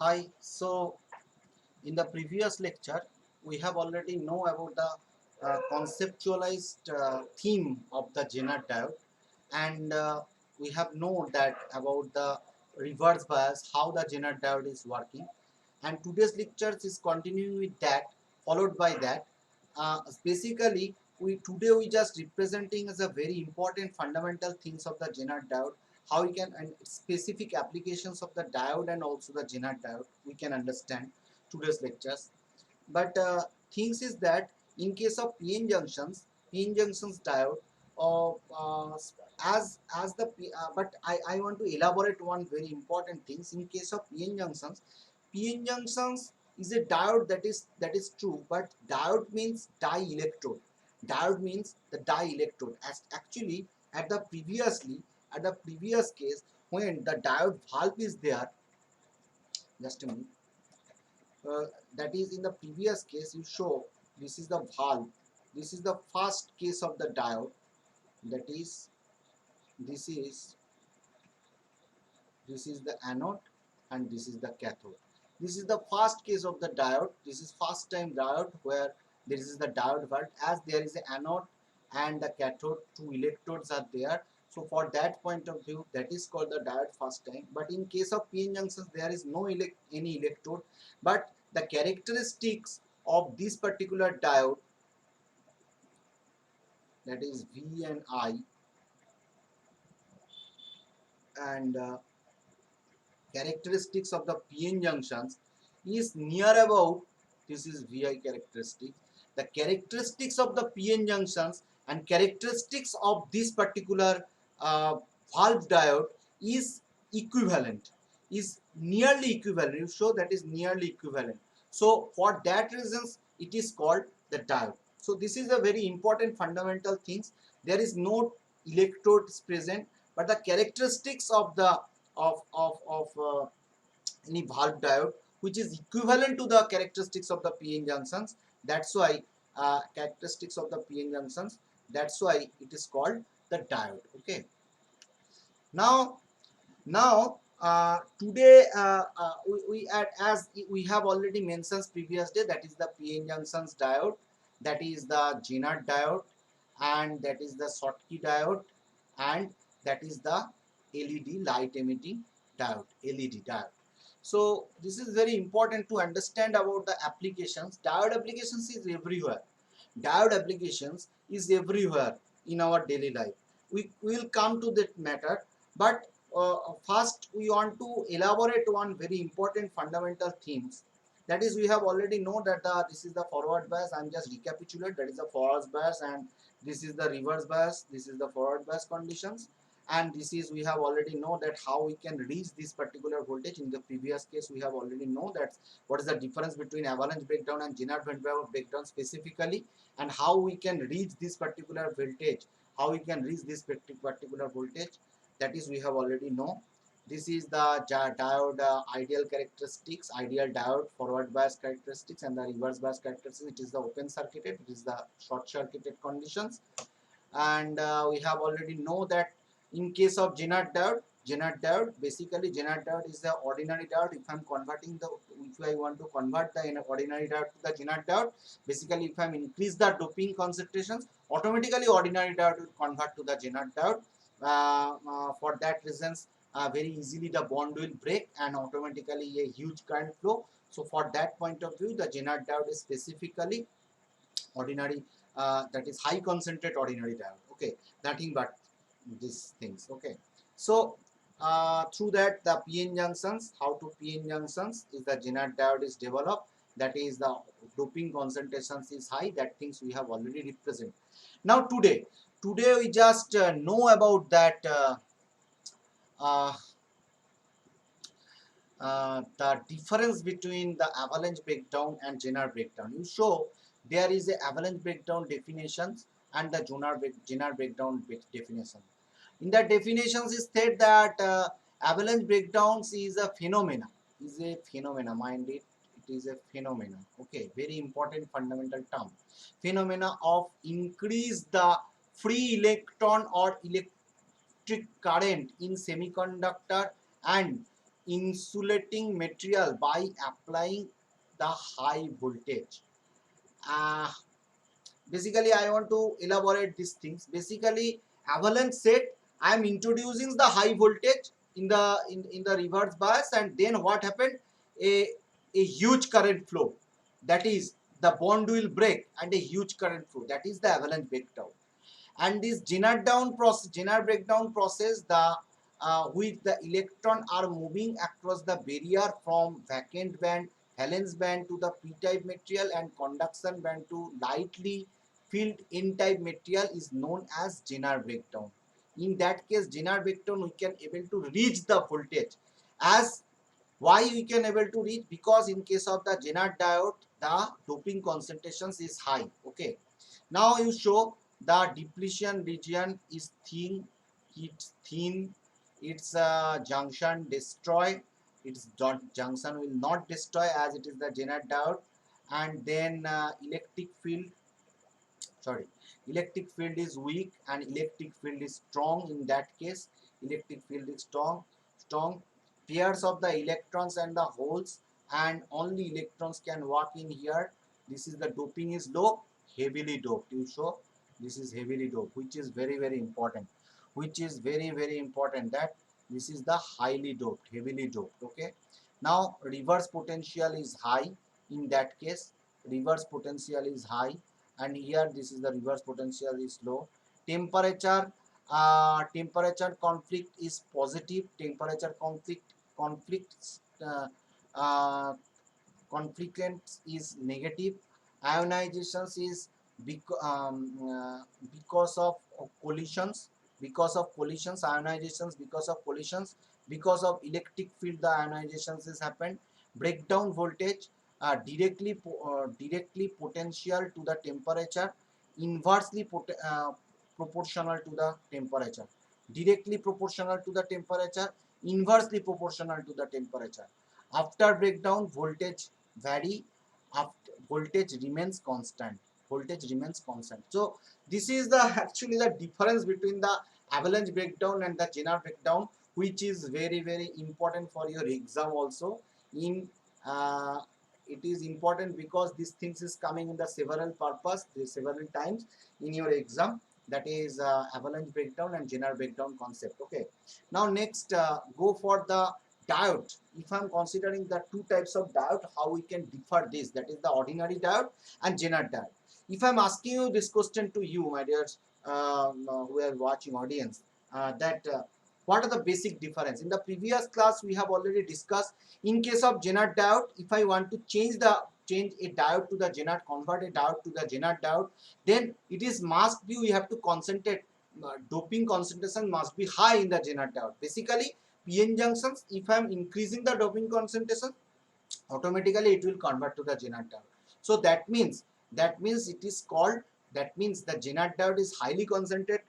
Hi. So in the previous lecture, we have already know about the conceptualized theme of the Zener diode, and we have known that about the reverse bias, how the Zener diode is working. And today's lectures is continuing with that. Followed by that, basically we just representing as a very important fundamental things of the Zener diode, how we can, and specific applications of the diode and also the Zener diode we can understand today's lectures. But things is that in case of PN junctions diode, as the but I want to elaborate one very important things in case of PN junctions. PN junctions is a diode that is true, but diode means dielectrode. Diode means the dielectrode. As actually at the previous case, when the diode valve is there, just a minute. That is in the previous case you show this is the valve, this is the first case of the diode, that is this is this is the anode and this is the cathode. This is the first case of the diode, this is first time diode where this is the diode valve, as there is an anode and the cathode, two electrodes are there. So for that point of view, that is called the diode first time. But in case of PN junctions, there is no any electrode, but the characteristics of this particular diode, that is V and I, and characteristics of the PN junctions is near about, this is Vi characteristic. The characteristics of the PN junctions and characteristics of this particular valve diode is equivalent, is nearly equivalent. You show that is nearly equivalent. So for that reasons it is called the diode. So this is a very important fundamental things. There is no electrodes present, but the characteristics of the of any valve diode which is equivalent to the characteristics of the PN junctions. That's why characteristics of the PN junctions. That's why it is called the diode. Okay. Now today as we have already mentioned previous day, that is the PN junctions diode, that is the Zener diode, and that is the Schottky diode, and that is the LED, light emitting diode, LED diode. So this is very important to understand about the applications. Diode applications is everywhere. Diode applications is everywhere in our daily life. We will come to that matter, but first we want to elaborate one very important fundamental themes. That is, we have already know that this is the forward bias. I'm just recapitulate. That is the forward bias, and this is the reverse bias. This is the forward bias conditions, and this is, we have already know that how we can reach this particular voltage. In the previous case, we have already know that what is the difference between avalanche breakdown and Zener breakdown specifically, and how we can reach this particular voltage, how we can reach this particular voltage. That is, we have already know. This is the diode ideal characteristics, ideal diode forward bias characteristics, and the reverse bias characteristics. It is the open circuited, it is the short circuited conditions. And we have already know that in case of Zener diode, basically Zener diode is the ordinary diode. If I'm converting the, if I want to convert the ordinary diode to the Zener diode, basically if I'm increase the doping concentrations, automatically ordinary diode will convert to the Zener diode. For that reasons, very easily the bond will break and automatically a huge current flow. So for that point of view, the Zener diode is specifically ordinary, that is high concentrate ordinary diode. Okay, nothing but these things. Okay, so through that the PN junctions, how to PN junctions is the Zener diode is developed, that is the doping concentrations is high, that things we have already represented. Now today we just know about that uh, the difference between the avalanche breakdown and Zener breakdown. You show there is a avalanche breakdown definitions and the Zener breakdown definition. In the definitions, it said that avalanche breakdowns is a phenomena. Mind it. It is a phenomena. Okay, very important fundamental term. Phenomena of increase the free electron or electric current in semiconductor and insulating material by applying the high voltage. Uh, Basically, I want to elaborate these things. Basically, Avalanche said I am introducing the high voltage in the reverse bias, and then what happened? A huge current flow. That is, the bond will break and a huge current flow. That is the avalanche breakdown. And this Jenner breakdown process, the which the electron are moving across the barrier from vacant band, valence band to the p-type material and conduction band to lightly filled n-type material is known as Jenner breakdown. In that case, Jenner breakdown, we can able to reach the voltage. As why we can able to reach? Because in case of the Jenner diode, the doping concentrations is high. Okay. Now you show the depletion region is thin, it's thin, its junction destroy, its junction will not destroy as it is the Jenner diode, and then sorry, electric field is weak and electric field is strong. In that case, electric field is strong pairs of the electrons and the holes, and only electrons can walk in here. This is the doping is low, heavily doped. You show this is heavily doped, which is very important, which is very important, that this is the highly doped, heavily doped. Okay. Now reverse potential is high. In that case, reverse potential is high, and here this is the reverse potential is low. Temperature, temperature conflict is positive. Temperature conflicts uh, conflictance is negative. Ionizations is because of collisions, ionizations because of collisions, because of electric field the ionizations is happened. Breakdown voltage, directly potential to the temperature, inversely proportional to the temperature. Directly proportional to the temperature, inversely proportional to the temperature. After breakdown, voltage vary, after voltage remains constant. So this is the actually the difference between the avalanche breakdown and the Jenner breakdown, which is very important for your exam also. In it is important because these things is coming in the several times in your exam. That is avalanche breakdown and Jenner breakdown concept. Okay. Now next, go for the diode. If I'm considering the two types of diode, how we can differ this, that is the ordinary diode and Jenner diode. If I'm asking you this question to you, my dear, who are watching audience, that what are the basic difference? In the previous class we have already discussed. In case of Jenner diode, if I want to change a diode to the Jenner, convert a diode to the Jenner diode, then it is must be, we have to concentrate, doping concentration must be high in the Jenner diode. Basically, PN junctions, if I am increasing the doping concentration, automatically it will convert to the Jenner diode. So that means it is called, that means the Jenner diode is highly concentrated,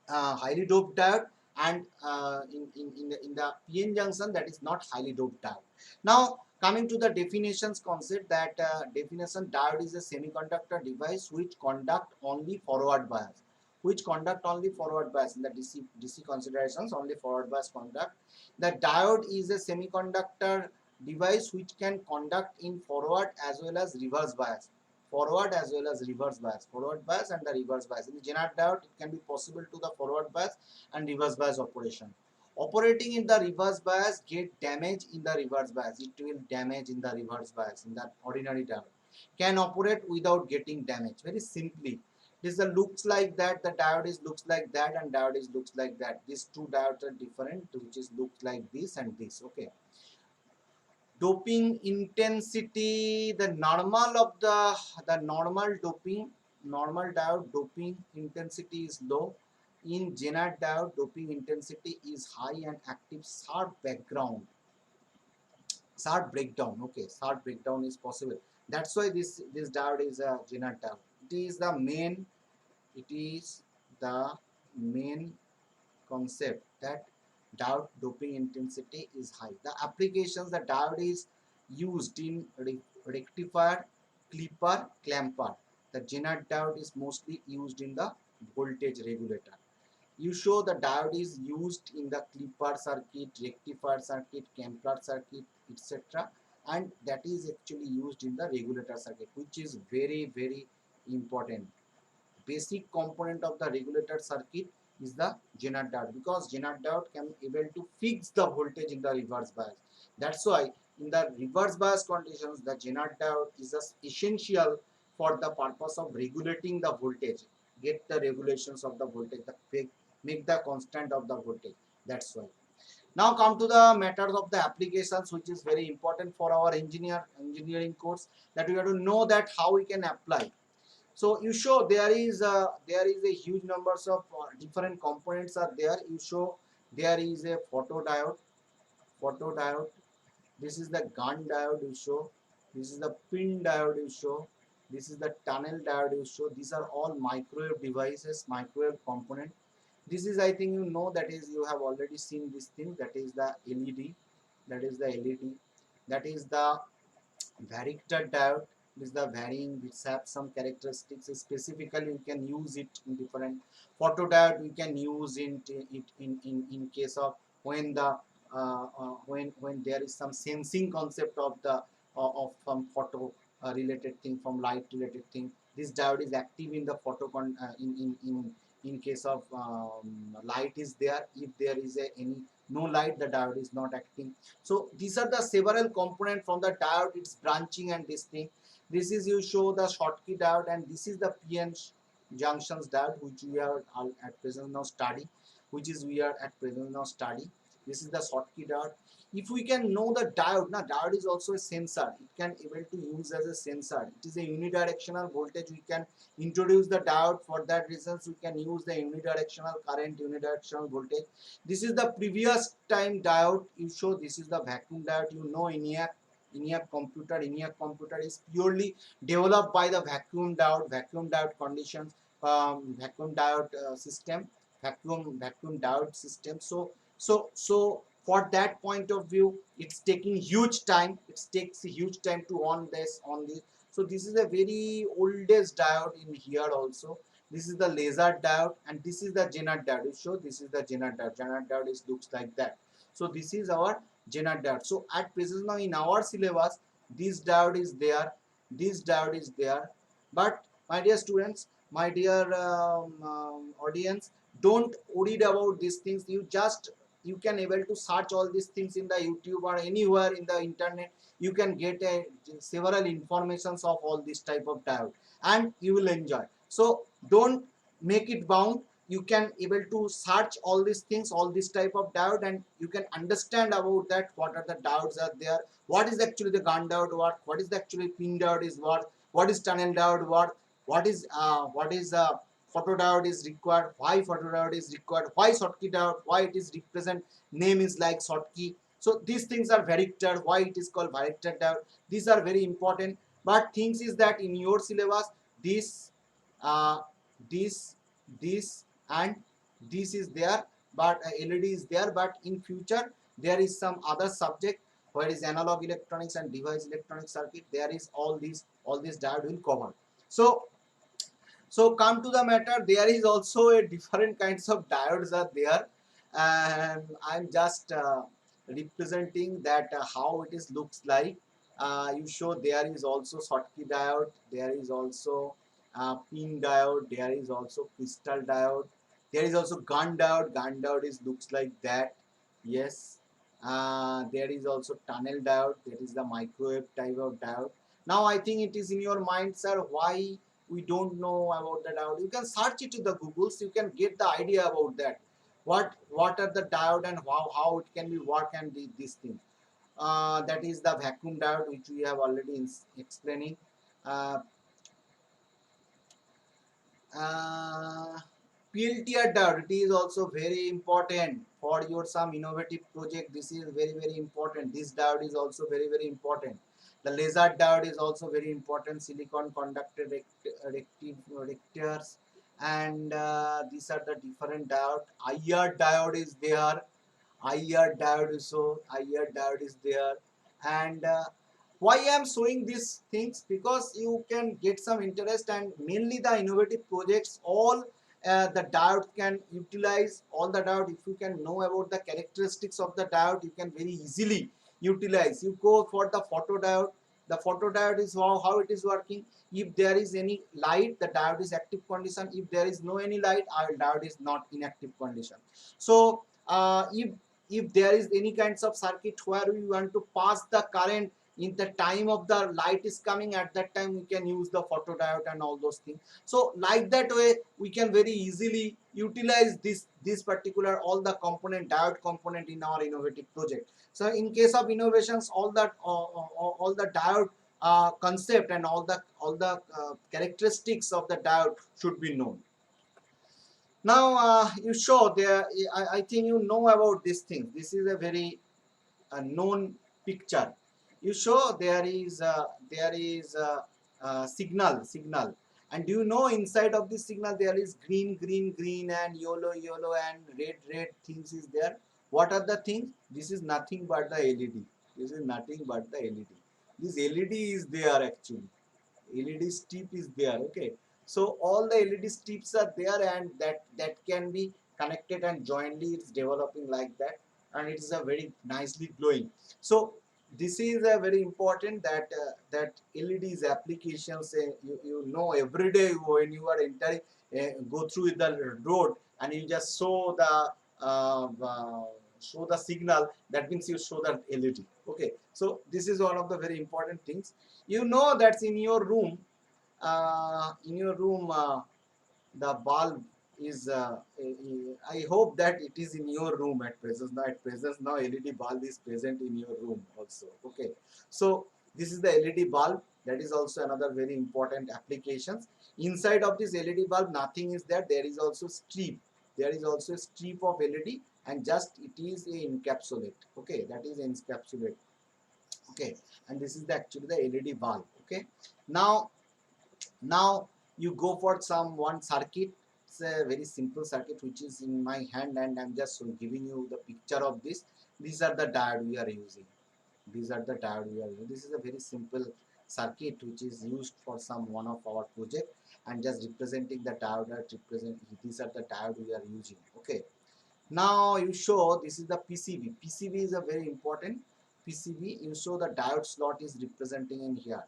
highly doped diode, and in the PN junction, that is not highly doped diode. Now coming to the definitions concept, that definition, diode is a semiconductor device which conduct only forward bias, in the DC considerations, only forward bias conduct. The diode is a semiconductor device which can conduct in forward as well as reverse bias, forward bias and the reverse bias. In the Jenner diode, it can be possible to the forward bias and reverse bias operation. Operating in the reverse bias get damage in the reverse bias. It will damage in the reverse bias in the ordinary diode. Can operate without getting damage. Very simply, this looks like that. The diode is looks like that, and diode is looks like that. These two diodes are different, which is looks like this and this. Okay. Doping intensity, the normal of the normal diode doping intensity is low. In Jenner diode, doping intensity is high and active sharp breakdown. Okay, sharp breakdown is possible. That's why this diode is a Jenner diode. It is the main concept, that diode doping intensity is high. The applications, the diode is used in rectifier, clipper, clamper. The Jenner diode is mostly used in the voltage regulator. You show the diode is used in the clipper circuit, rectifier circuit, Kempler circuit, etc. And that is actually used in the regulator circuit, which is very, very important. Basic component of the regulator circuit is the Zener diode, because Zener diode can able to fix the voltage in the reverse bias. That's why in the reverse bias conditions, the Zener diode is essential for the purpose of regulating the voltage, get the regulations of the voltage, the make the constant of the voltage. That's why. Now come to the matters of the applications, which is very important for our engineering course, that we have to know that how we can apply. So you show there is a huge numbers of different components are there. You show there is a photodiode. This is the gun diode you show. This is the pin diode you show. This is the tunnel diode you show. These are all microwave devices, microwave component. This is, I think you know, that is you have already seen this thing. That is the LED. That is the LED. That is the varictor diode. Is the varying, which have some characteristics. Specifically you can use it in different. Photodiode we can use in case of when the when there is some sensing concept of the of some photo related thing, from light related thing. This diode is active in the in case of light is there. If there is any no light, the diode is not acting. So these are the several components from the diode, its branching and this thing. This is you show the Schottky diode, and this is the PN junctions diode, which we are at present now study, which is we are at present now study. This is the Schottky diode. If we can know the diode, now diode is also a sensor. It can able to use as a sensor. It is a unidirectional voltage. We can introduce the diode. For that reasons, we can use the unidirectional current, unidirectional voltage. This is the previous time diode. You show this is the vacuum diode. You know ENIAC computer is purely developed by the vacuum diode conditions, vacuum diode system, vacuum diode system. So for that point of view, it's taking huge time. It takes a huge time to on this. So this is a very oldest diode in here also. This is the laser diode, and this is the Zener diode. So this is the Zener diode. Zener diode is looks like that. So this is our Zener diode. So at present now in our syllabus, this diode is there. This diode is there. But my dear students, my dear audience, don't worry about these things. You can able to search all these things in the YouTube or anywhere in the internet. You can get several informations of all this type of diode, and you will enjoy. So don't make it bound. You can able to search all these things, all this type of diode, and you can understand about that, what are the diodes are there, what is actually the gun diode, what is actually pin diode is what is tunnel diode, what is photodiode is required, why photodiode is required, why Schottky diode, why it is represent name is like Schottky. So these things are varictor, why it is called varictor diode. These are very important. But things is that in your syllabus, this uh, this this and this is there, but LED is there. But in future there is some other subject where is analog electronics and device electronic circuit. There is all these diode will cover. So come to the matter, there is also a different kinds of diodes are there, and I'm just representing that how it is looks like. You show there is also Schottky diode, there is also pin diode, there is also crystal diode, there is also gun diode. Gun diode is looks like that. Yes, there is also tunnel diode. That is the microwave type of diode. Now I think it is in your mind, sir, why we don't know about the diode. You can search it to the Googles. You can get the idea about that. What are the diode and how it can be work and these things. That is the vacuum diode, which we have already explaining. Uh, uh, PLTR diode, it is also very important for your some innovative project. This is very important. This diode is also very important. The laser diode is also very important. Silicon conductor rectors, and these are the different diode. IR diode is there. IR diode is IR diode is there, and why I am showing these things, because you can get some interest, and mainly the innovative projects all the diode can utilize all the diode. If you can know about the characteristics of the diode, you can very easily utilize. You go for the photodiode. The photodiode is how it is working. If there is any light, the diode is active condition. If there is no any light, our diode is not in active condition. So if there is any kinds of circuit where we want to pass the current in the time of the light is coming, at that time we can use the photodiode and all those things. So like that way we can very easily utilize this particular all the component, diode component, in our innovative project. So in case of innovations, all the diode concept and all the characteristics of the diode should be known. Now you show there, I think you know about this thing. This is a very known picture. You show there is signal, and do you know inside of this signal there is green and yellow and red things is there. What are the things? This is nothing but the LED. This is nothing but the LED. This LED is there actually. LED strip is there. Okay, so all the LED strips are there, and that can be connected and jointly it's developing like that, and it is a very nicely glowing. So this is a very important that that LEDs applications. You know, every day when you are entering, go through the road and you just show the signal, that means you show the LED. Okay, so this is one of the very important things. You know that's in your room the bulb is I hope that it is in your room at present. Now LED bulb is present in your room also. Okay, so this is the LED bulb. That is also another very important applications. Inside of this LED bulb nothing is there. There is also strip. There is also a strip of LED, and just it is a encapsulate. Okay, that is encapsulate. Okay, and this is actually the LED bulb. Okay, now you go for some one circuit. It's a very simple circuit which is in my hand, and I'm just giving you the picture of this. These are the diode we are using. These are the diode we are using. This is a very simple circuit which is used for some one of our project, and just representing the diode that represent. These are the diode we are using. Okay, now you show this is the PCB. PCB is a very important PCB. You show the diode slot is representing in here.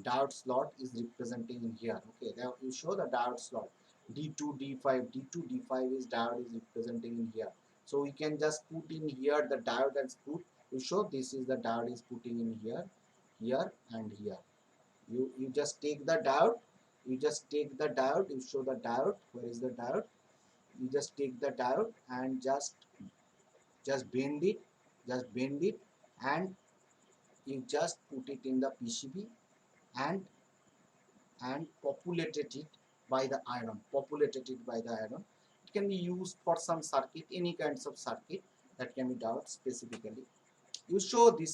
Diode slot is representing in here. Okay, now you show the diode slot. D2, D5, D2, D5 is diode is representing in here. So we can just put in here the diode and put. You show this is the diode is putting in here, here and here. You just take the diode. You just take the diode. You show the diode. Where is the diode? You just take the diode and just bend it, and you just put it in the PCB, and populated it by the iron. It can be used for some circuit, any kinds of circuit that can be done specifically. You show you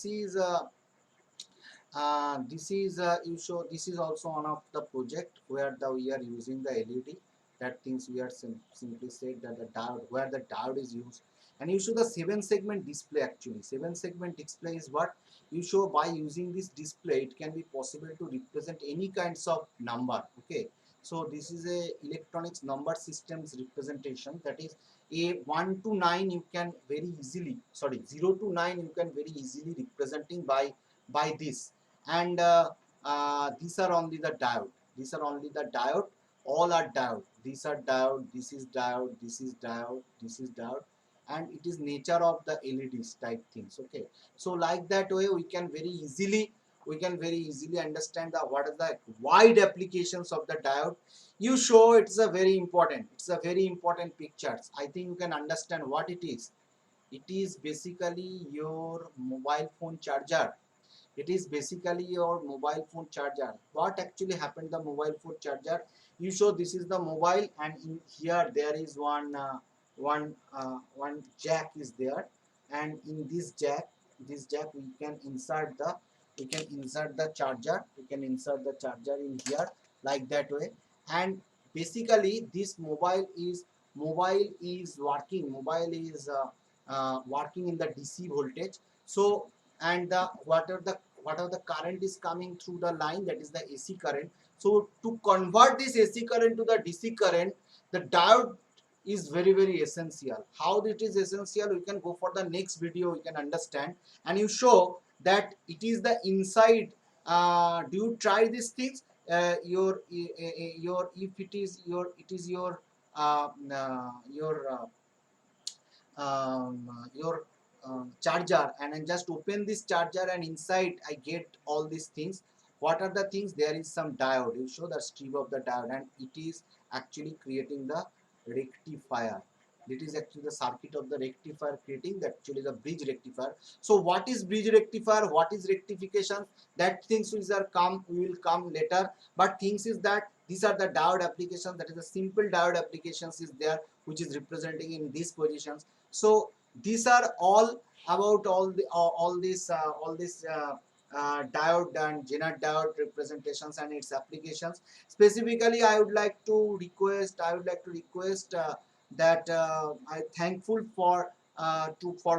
show this is also one of the project where we are using the LED. That things we are simply said that the diode, where the diode is used. And you show the 7-segment display. Actually 7-segment display is what you show. By using this display it can be possible to represent any kinds of number. Okay, so this is a electronics number systems representation. That is a 1 to 9 you can very easily, sorry, 0 to 9 you can very easily representing by this. And these are only the diode. All are diode. These are diode. This is diode. This is diode. This is diode. And it is nature of the LEDs type things. Okay, so like that way we can very easily understand the what are the wide applications of the diode. You show it's a very important pictures. I think you can understand what it is. It is basically your mobile phone charger. What actually happened the mobile phone charger? You show this is the mobile, and in here there is one jack is there, and in this jack we can insert the charger. In here like that way. And basically this mobile is working in the DC voltage. So, and the whatever the current is coming through the line, that is the AC current. So to convert this AC current to the DC current, The diode is very essential. How it is essential, we can go for the next video, we can understand, and you show that it is the inside. Do you try these things? Your if it is your charger, and I just open this charger and inside I get all these things. What are the things? There is some diode. You show the strip of the diode and it is actually creating the rectifier. It is actually the circuit of the rectifier creating the actually the bridge rectifier. So what is bridge rectifier? What is rectification? That things which are come, we will come later. But things is that these are the diode applications. That is a simple diode applications is there which is representing in these positions. So these are all about all this diode and Zener diode representations and its applications. Specifically, I would like to request that I thankful for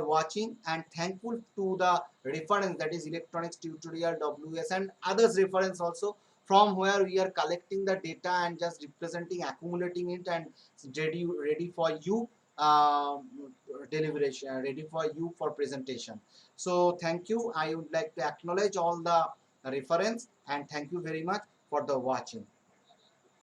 watching, and thankful to the reference, that is electronics tutorial WS and others reference also, from where we are collecting the data and just representing, accumulating it, and ready for you, um, deliberation, ready for you for presentation. So thank you. I would like to acknowledge all the reference, and thank you very much for the watching.